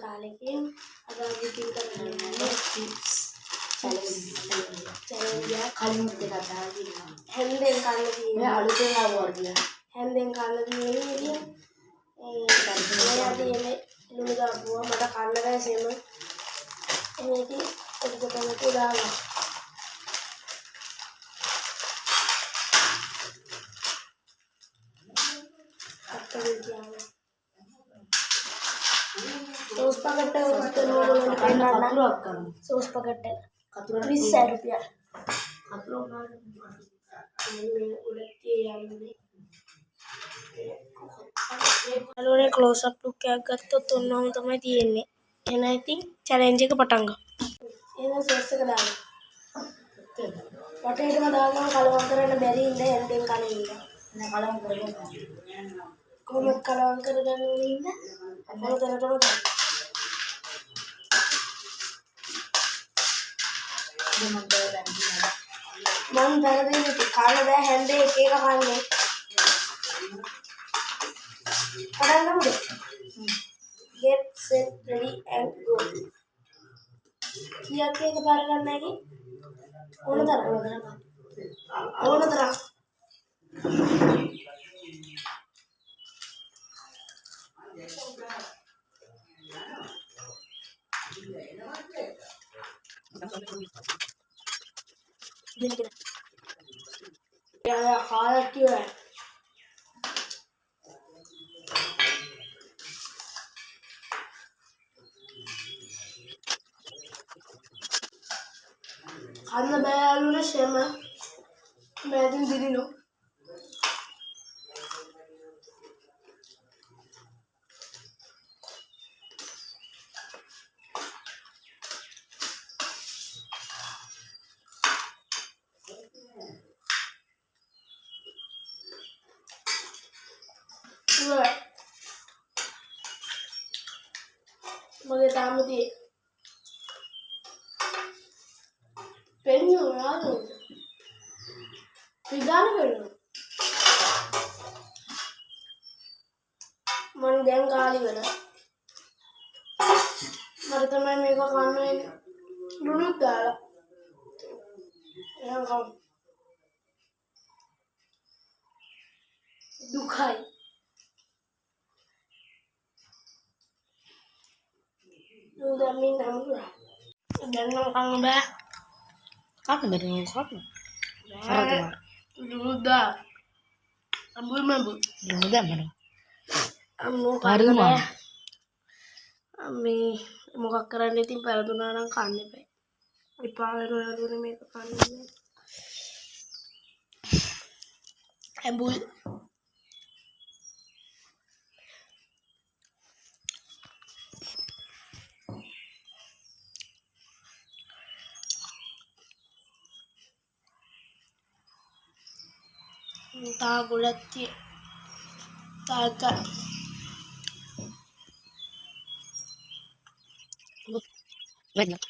කාලෙකින් අද අපි කරන්නේ ටිප්ස් චැලෙන්ජ් කලින් දෙක දාලා හැන්දෙන් කන්න තියෙන්නේ අලුතෙන් ආවෝර්දිය හැන්දෙන් කන්න තියෙන්නේ ඒ ලුණු දාපුවා මට කන්න බෑ සෙම එනේටි ඔතකොට දාලා सॉस पैकेट सॉस पैकेट ₹20 අලුනේ ක්ලෝස් අප් ලුක් එකක් ගත්තොත් ඔන්නෝම තමයි තියෙන්නේ. එහෙනම් ඉතින් චැලෙන්ජ් එක පටන් ගමු. එහෙනම් සෝස් එක දාන්න. වටේටම දාගම කලවම් කරන්න බැරි ඉන්න හැන්දෙන් කන්නේ ඉන්න. නෑ කලවම් කරගන්න. කොහොමද කලවම් කරගන්න ඕනේ ඉන්න? මොනතරටම දාන්න. මම දරදෙන්නේ කාලා බෑ හැන්දේ එක එක කන්නේ. පටන් ගමුද? Get set ready and go. කීයක් එක පාර ගන්න නැකි? ඕනතරම්. Ya kalah dia. Karena bayar lu sama, bayar diri lo. Mage tamu di penyu nado pidana penyu man දැන් කාලි වල මට තමයි මේක කන්න වෙන්නේ ලුණුත් දාලා එහෙනම් කවුද දුකයි udah minum dulu dan makan udah apa dari ngokok dulu dah ambil mabuk dulu dah mana ambil baru mah ambil muka keren itu pada tuh orang kan nih di paling dulu mereka kan ambil tagulat taga banyak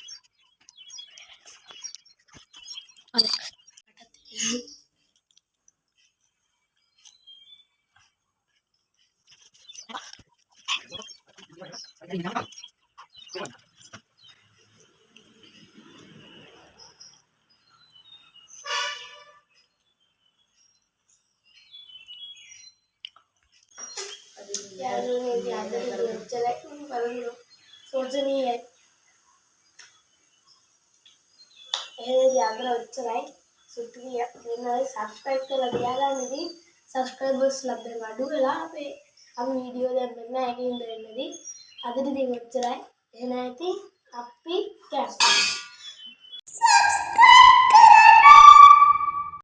यार ने याद है चले पर सोचनी है ये याद వచ్చాయి सुटिया मैंने सब्सक्राइब कर दिया ला मेरी सब्सक्राइबर्स लब्धे वाडू ఎలా पे हम वीडियो දෙන්න එකකින් දෙන්නදී අදට දින් వచ్చాయి එහෙනම් ඉතින් අපි කැස්ට්